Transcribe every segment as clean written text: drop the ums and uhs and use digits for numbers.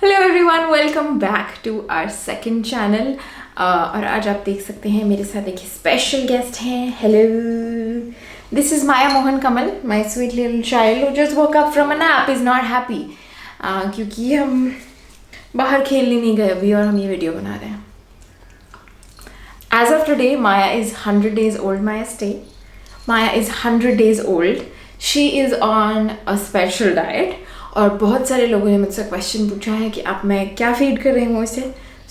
Hello everyone, welcome back to our second channel. और आज आप देख सकते हैं मेरे साथ एक स्पेशल गेस्ट हैं। Hello, this is Maya Mohan Kamal, my sweet little child who just woke up from a nap is not happy, क्योंकि हम बाहर खेलने नहीं गए अभी और हम ये वीडियो बना रहे हैं। As of today, Maya is 100 days old. Maya is 100 days old. She is on a special diet. और बहुत सारे लोगों ने मुझसे क्वेश्चन पूछा है कि आप मैं क्या फीड कर रही हूँ इसे.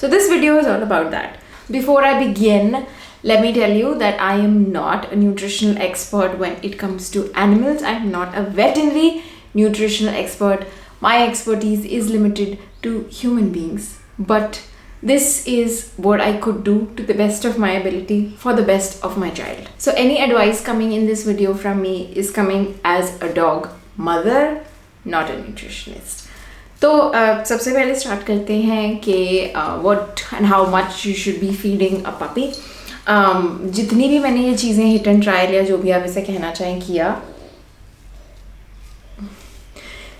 So this video is all about that. Before I begin, let me tell you that I am not a nutritional expert when it comes to animals. I am not a veterinary nutritional expert. My expertise is limited to human beings. But this is what I could do to the best of my ability for the best of my child. So any advice coming in this video from me is coming as a dog mother, not a nutritionist. तो सबसे पहले start करते हैं कि what and how much you should be feeding a puppy. जितनी भी मैंने ये चीज़ें हिट एंड ट्रायल या जो भी आप इसे कहना चाहें किया,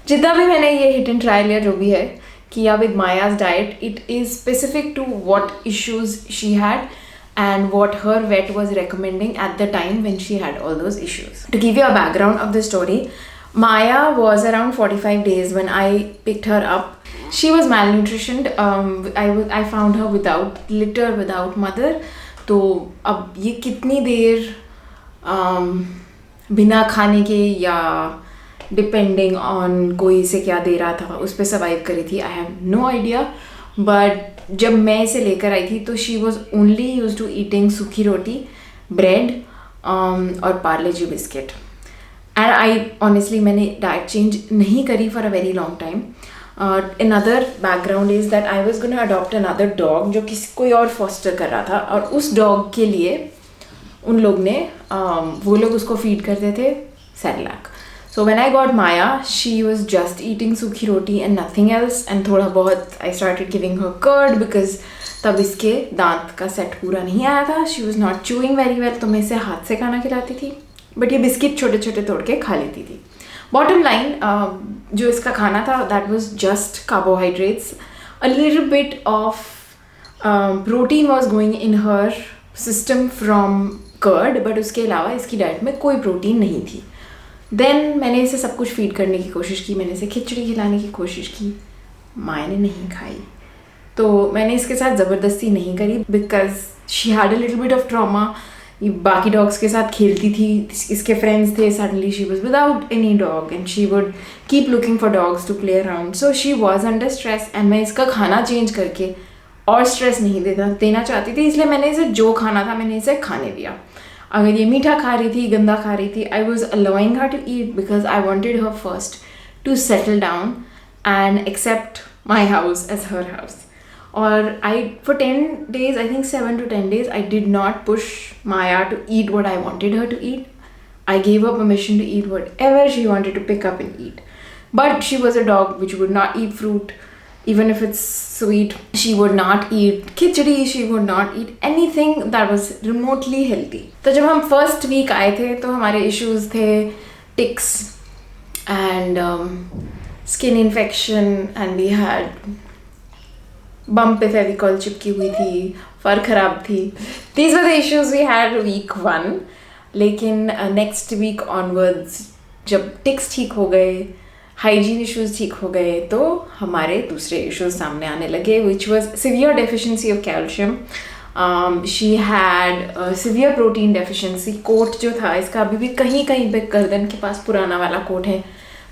जितना भी मैंने ये हिट एंड ट्रायल या जो भी है किया with Maya's diet, it is specific to what issues she had and what her vet was recommending at the time when she had all those issues. To give you a background of the story, Maya was around 45 days when I picked her up. She was malnutritioned. I found her without litter, without mother. तो अब ये कितनी देर बिना खाने के या depending on कोई इसे क्या दे रहा था उस पर सर्वाइव करी थी, I have no idea. But जब मैं इसे लेकर आई थी तो she was only use to eating सूखी रोटी, ब्रेड और Parle G biscuit. And I honestly मैंने डाइट चेंज नहीं करी for a very long time. Another background is that I was gonna adopt another dog जो कोई और फॉस्टर कर रहा था, और उस डॉग के लिए उन लोग ने वो लोग उसको फीड करते थे Cerelac. So when I got Maya, she was just eating सूखी रोटी and nothing else, and थोड़ा बहुत I started giving her curd because तब इसके दांत का सेट पूरा नहीं आया था. She was not chewing very well, तो मैं इसे हाथ से खाना खिलाती थी, बट ये बिस्किट छोटे छोटे तोड़ के खा लेती थी. बॉटम लाइन जो इसका खाना था that was just carbohydrates. A little bit of protein was going in her system from curd, but उसके अलावा इसकी डाइट में कोई प्रोटीन नहीं थी. देन मैंने इसे सब कुछ फीड करने की कोशिश की, मैंने इसे खिचड़ी खिलाने की कोशिश की, माया ने नहीं खाई. तो मैंने इसके साथ ज़बरदस्ती नहीं करी because she had a little bit of trauma. बाकी डॉग्स के साथ खेलती थी, इसके फ्रेंड्स थे, suddenly she was without any dog and she would keep looking for dogs to play around. So she was under stress and मैं इसका खाना चेंज करके और स्ट्रेस नहीं देना चाहती थी, इसलिए मैंने इसे जो खाना था मैंने इसे खाने दिया. अगर ये मीठा खा रही थी, गंदा खा रही थी, I was allowing her to eat because I wanted her first to settle down and accept my house as her house. और I for 10 days, I think 7 to 10 days, I did not push Maya to eat what I wanted her to eat. I gave her permission to eat whatever she wanted to pick up and eat. But she was a dog which would not eat fruit, even if it's sweet. She would not eat khichdi, she would not eat anything that was remotely healthy. तो जब हम first week आए थे तो हमारे issues थे ticks and skin infection, and we had bum पे फेविकॉल चिपकी हुई थी, फर खराब थी. These were the issues we had week 1. लेकिन नेक्स्ट वीक ऑनवर्ड्स जब टिक्स ठीक हो गए, हाइजीन इश्यूज ठीक हो गए, तो हमारे दूसरे इश्यूज सामने आने लगे, which was severe deficiency of calcium. She had severe protein deficiency. Coat जो था इसका अभी भी कहीं कहीं पे गर्दन के पास पुराना वाला कोट है,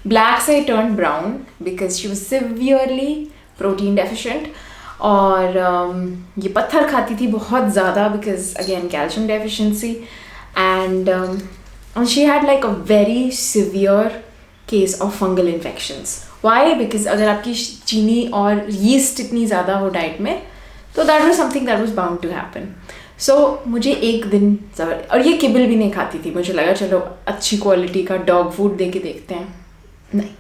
ब्लैक से turn brown because she was severely protein deficient. और ये पत्थर खाती थी बहुत ज़्यादा because again calcium deficiency. And she had like a very severe case of fungal infections. Why? Because अगर आपकी चीनी और यीस्ट इतनी ज़्यादा हो डाइट में, तो that was something that was bound to happen. So मुझे एक दिन और ये किबल भी नहीं खाती थी, मुझे लगा चलो अच्छी क्वालिटी का डॉग फूड दे के देखते हैं. नहीं,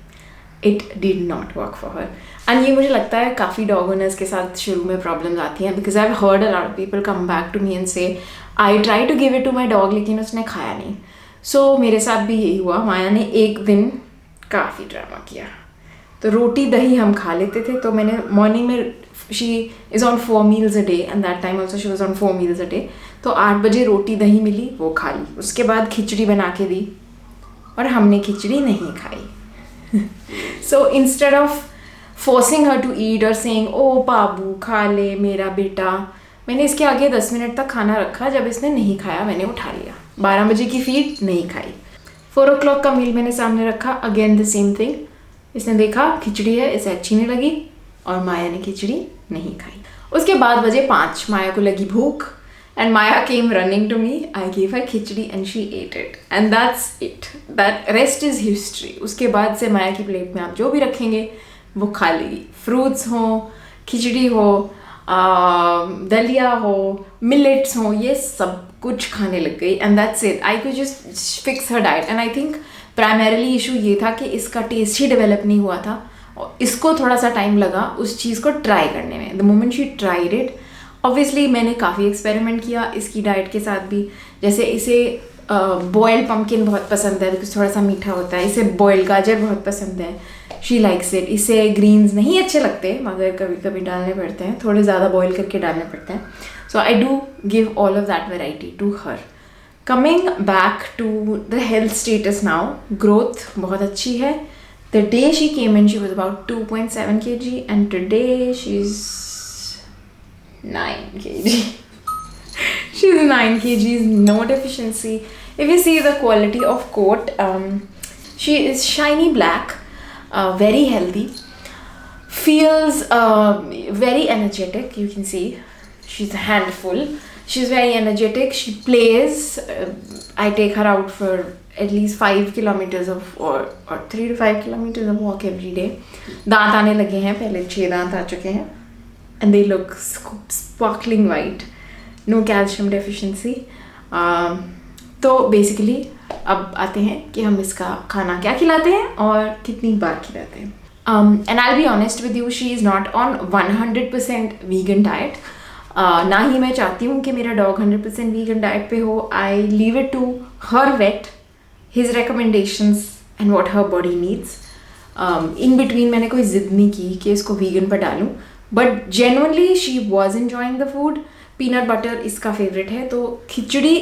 it did not work for her. And ये मुझे लगता है काफ़ी डॉग ओनर्स के साथ शुरू में प्रॉब्लम्स आती हैं, because I have heard a lot of people come back to me and say I try to give it to my dog लेकिन उसने खाया नहीं. सो मेरे साथ भी यही हुआ. माया ने एक दिन काफ़ी ड्रामा किया, तो रोटी दही हम खा लेते थे। तो मैंने मॉर्निंग में, she is on 4 meals a day and that time also she was on 4 meals a day। तो 8 बजे रोटी दही मिली, वो खा ली। उसके बाद खिचड़ी बना के दी और हमने खिचड़ी नहीं खाई। So instead of forcing her to eat और सेइंग ओ बाबू खा ले मेरा बेटा, मैंने इसके आगे 10 मिनट तक खाना रखा। जब इसने नहीं खाया मैंने उठा लिया। 12 बजे की फीड नहीं खाई। 4 o'clock का मील मैंने सामने रखा, अगेन द सेम थिंग। इसने देखा खिचड़ी है, इसे अच्छी नहीं लगी और माया ने खिचड़ी नहीं खाई। उसके बाद बजे 5, माया को लगी भूख and Maya came running to me. I gave her khichdi and she ate it and that's it, that rest is history. उसके बाद से माया की प्लेट में आप जो भी रखेंगे वो खा लेगी। फ्रूट्स हो, खिचड़ी हो, दलिया हो, मिलेट्स हो, ये सब कुछ खाने लग गई and that's it. I could just fix her diet and I think primarily issue ये था कि इसका टेस्ट ही डेवलप नहीं हुआ था और इसको थोड़ा सा टाइम लगा उस चीज़ को ट्राई करने में। The moment she tried it, obviously मैंने काफ़ी एक्सपेरिमेंट किया इसकी डाइट के साथ भी। जैसे इसे बॉयल्ड पम्पकिन बहुत पसंद है बिकॉज थोड़ा सा मीठा होता है। इसे बॉयल्ड गाजर बहुत पसंद है, शी लाइक्स इट। इसे ग्रीन्स नहीं अच्छे लगते मगर कभी कभी डालने पड़ते हैं, थोड़े ज़्यादा बॉयल करके डालने पड़ते हैं। So I do give all of that variety to her. Coming back to the health status now, growth बहुत अच्छी है। The day she came in she was about 2.7 kg and today she is 9 kg. She's 9 kgs, no deficiency. If you see the quality of coat, she is shiny black, very healthy, feels very energetic. You can see she's a handful. She's very energetic. She plays. I take her out for at least 5 kilometers of or 3 to 5 kilometers of walk every day. दांत आने लगे हैं, पहले 6 दांत आ चुके हैं and they look sparkling white. No calcium deficiency. तो basically अब आते हैं कि हम इसका खाना क्या खिलाते हैं और कितनी बार खिलाते हैं। And I be honest with you, she is not on 100% vegan diet. ना ही मैं चाहती हूँ कि मेरा डॉग 100% वीगन डाइट पे हो। I leave it to her vet, his recommendations and what her body needs. In between मैंने कोई ज़िद नहीं की कि इसको वीगन पर डालूँ, but genuinely she was enjoying the food. Peanut butter इसका फेवरेट है, तो खिचड़ी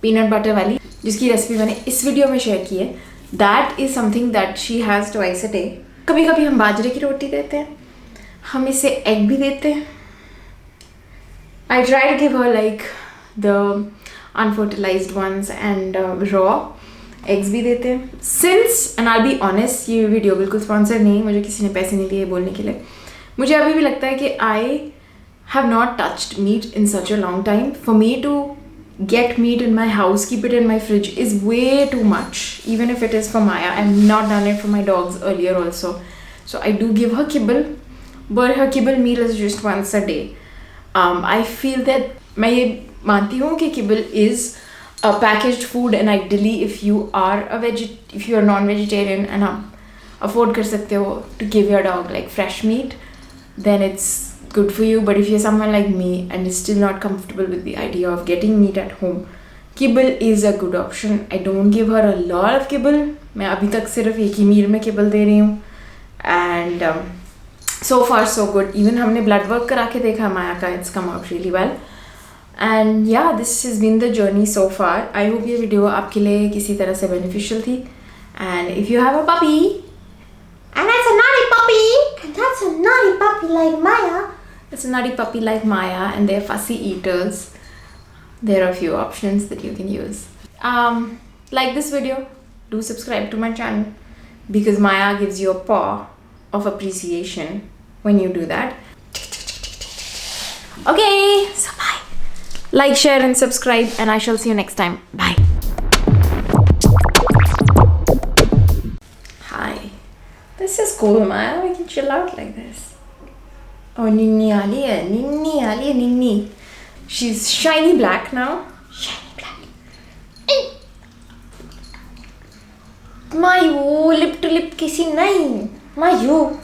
पीनट बटर वाली जिसकी रेसिपी मैंने इस वीडियो में शेयर की है, that is something that she has twice a day. कभी कभी हम बाजरे की रोटी देते हैं, हम इसे एग भी देते हैं। I try to give her like the unfertilised ones and raw eggs भी देते हैं। Since and I be honest, ये वीडियो बिल्कुल स्पॉन्सर नहीं, मुझे किसी ने पैसे नहीं दिए बोलने के लिए। मुझे अभी भी लगता है कि आई have not touched meat in such a long time. For me to get meat in my house, keep it in my fridge is way too much, even if it is for Maya. I've not done it for my dogs earlier also. So I do give her kibble, but her kibble meal is just once a day. I feel that मैं ये मानती हूँ कि kibble is a packaged food and ideally if you are non-vegetarian and आप afford कर सकते हो to give your dog like fresh meat, then it's good for you. But if you're someone like me and is still not comfortable with the idea of getting meat at home, kibble is a good option. I don't give her a lot of kibble. मैं अभी तक सिर्फ एक ही मील में kibble दे रही हूँ and so far so good. Even हमने blood work करा के देखा माया का, it's come out really well. And yeah, this has been the journey so far. I hope ये वीडियो आपके लिए किसी तरह से beneficial थी. And if you have a puppy, and that's a naughty puppy, and that's a naughty puppy like Maya, it's a nutty puppy like Maya and they're fussy eaters, there are a few options that you can use. Like this video, do subscribe to my channel because Maya gives you a paw of appreciation when you do that. Okay, so bye. Like, share and subscribe and I shall see you next time. Bye. Hi. This is cool, Maya. We can chill out like this. Oh, Ninni Alia, Ninni Alia, Ninni. She's shiny black now. Shiny black. Mayu, lip to lip kissing nahi. Mayu.